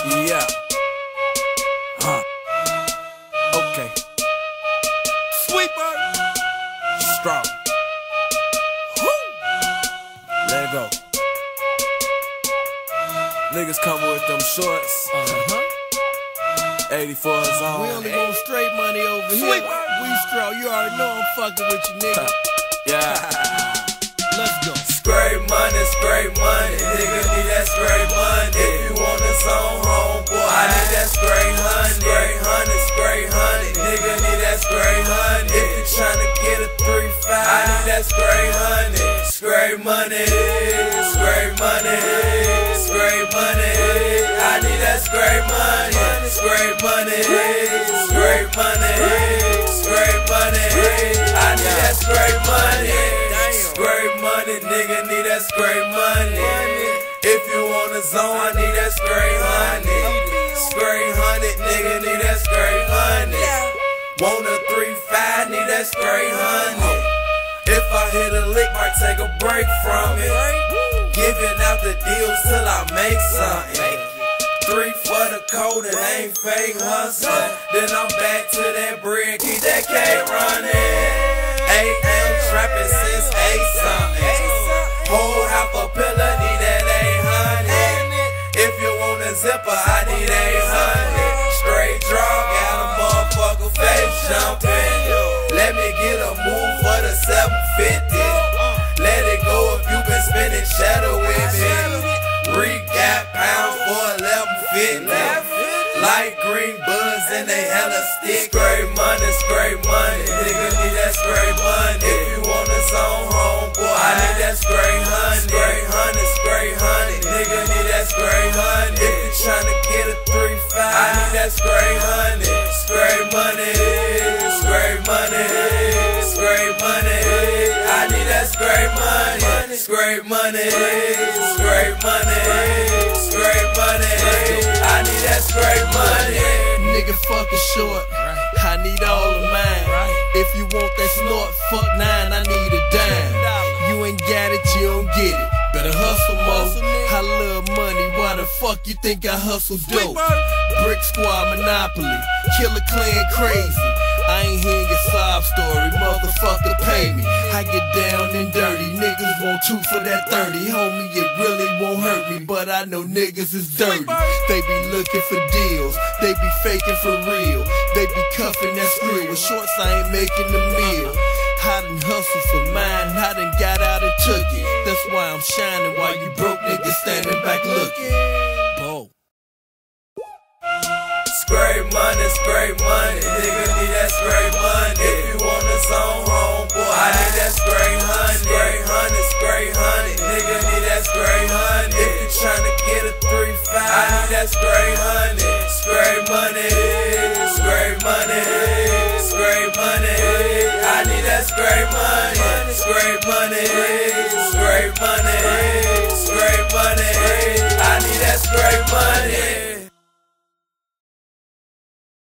Yeah. Okay. Sweeper. Strong. Woo. Let it go. Niggas coming with them shorts. 84 is on. We only want straight money over here. Pdweestraw, you already know I'm fucking with you, nigga. Yeah. Let's go. Straight money, nigga need that straight money. If you want a zone home, boy, I need that straight honey. Straight honey, nigga need that straight honey. If you tryna get a 3-5, I need that straight honey. Straight money, straight money, straight money. I need that straight money. Straight money, straight money, straight money. I need that straight money. Straight money, nigga need that straight money. If you want a zone, I need that straight honey. Straight honey, nigga need that straight honey. Want a 3-5, need that straight honey. If I hit a lick, might take a break from it. Giving out the deals till I make something. 3 for the code and ain't fake hustling. Then I'm back to that bread, keep that K running. AM trapping since 8 something. Whole half a pillar, need that 800. If you want a zipper, I need 800. Straight draw, got a motherfucker face jumping. Let me get a move for the 750. Let it go if you been spending cheddar with me. Recap pounds for 1150. Light green buzz and they hella stick. Straight money, nigga need that straight money. If you want a zone home, boy, I need that straight honey. Straight honey, nigga need that straight honey. If you tryna get a 3-5, I need that straight honey. Straight money, straight money, straight money. I need that straight money. Straight money, straight money, straight money. I need that straight money. Nigga fucking short, I need all of mine. If you want that snort, fuck 9, I need a dime. You ain't got it, you don't get it. Better hustle more. I love money, why the fuck you think I hustle dope? Brick squad monopoly, killer clan crazy. I ain't hearing your sob story, motherfucker pay me. I get down and dirty, niggas want 2 for that 30. Homie, it really won't hurt me, but I know niggas is dirty. They be looking for deals, they be faking for real. They be cuffing that skrill, with shorts I ain't making the meal. I done hustled for mine, I done got out and took it. That's why I'm shining while you broke niggas standing back looking. Bo. Straight money, nigga need that straight money. If you want a zone home, boy, I need that straight honey. Straight honey, nigga need that straight honey. If you tryna get a 3-5, I need that straight honey. Straight money, straight money, straight money. I need that straight money. Straight money, straight money, straight money. I need that straight money.